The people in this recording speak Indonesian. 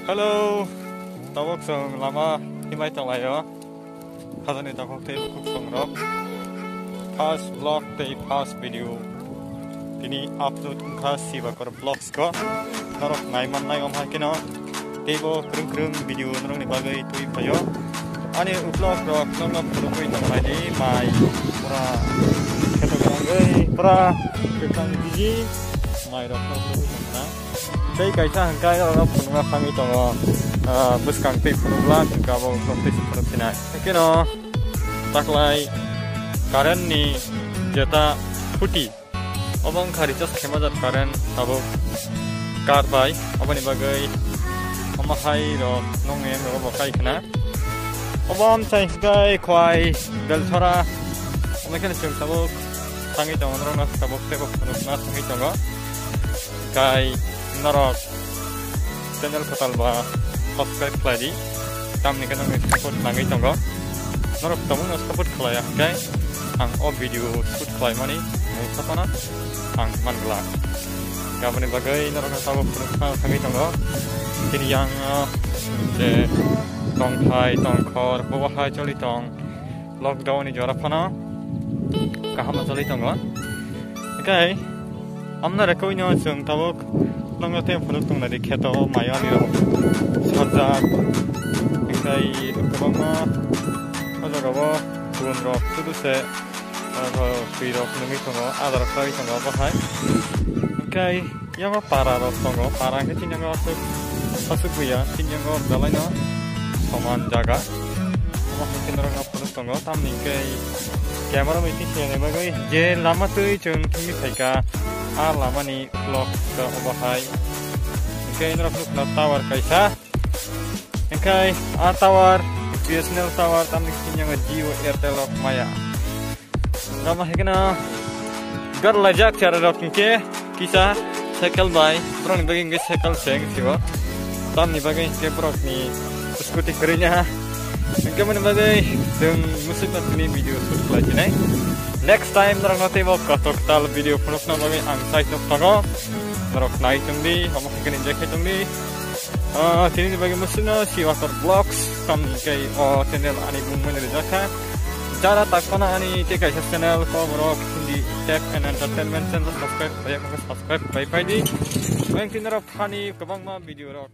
Hello, tawag sa lama himay talayo. Hasan ito kong tayo kukong rock. Past vlog tayo past video. Kini upload ka siwa kor vlogs ko. Narok ngayman na yung hakino. Tayo krung video narong ni bagay tuwi payo. Ani vlog rock nang puluko ito lagi may pura kato ganagay pura kitang biji may rock na puluko na. Kay kaisa hangkay rock punga kami ito ngo buskang tayo punuglan kabong tayo punug sinay. Kino taklay karen ni jeta puti. Obang kharicas khemajat karen abo karbai obani bagai amahai ro nongem ro bakai khna obam chai gai khwai dal thora omekan chung tabuk tangi tong ro nas tabuk tebok nas tangi tong gai narok channel khatal ba subscribe kladi tamni kan support tangi tong narok tamung nas support khlaya gai ang o video shoot klai mani musapana ang mangla gamane bagai narok tabuk tangi tong kini yang je tong thai tong khor bawa hai choli tong lockdown ni jora phana kahama choli tong okay amna rakoi no chung tabuk nangate phuluk tong na dikheto maya ni ro saja kai kabama aja gawa kun ro tudu se pi ro nungi tong adar kai tong ba hai okay yang para ro tong para ke tin yang asuk buya tin yang dalai no saman jaga ama mungkin orang apa tong tamni kai camera mai tin sene bagai je lama tui chung kimi thaika a lama ni vlog ka obahai kai norok na tower kaisa kai a tower BSNL tower tamni tin yang Jio Airtel of Maya nama hekena gar lajak cara rok ke kisah cycle by brong bagi ngai cycle seng siwa tamni bagai ke brok ni scooty kerja kemana bagai dengan musik ini video shoot lagi nih next time narang nanti mau katok tal video penuh nama bagai angsai tok tago narok naik tungdi kamu ikan injek tungdi sini bagai musiknya si water vlogs kami kayak channel ani bumbu dari Jakarta cara takona ani tekai channel ko brok hindi tech and entertainment channel subscribe banyak subscribe bye bye di yang tinarap hani kabang ma video rok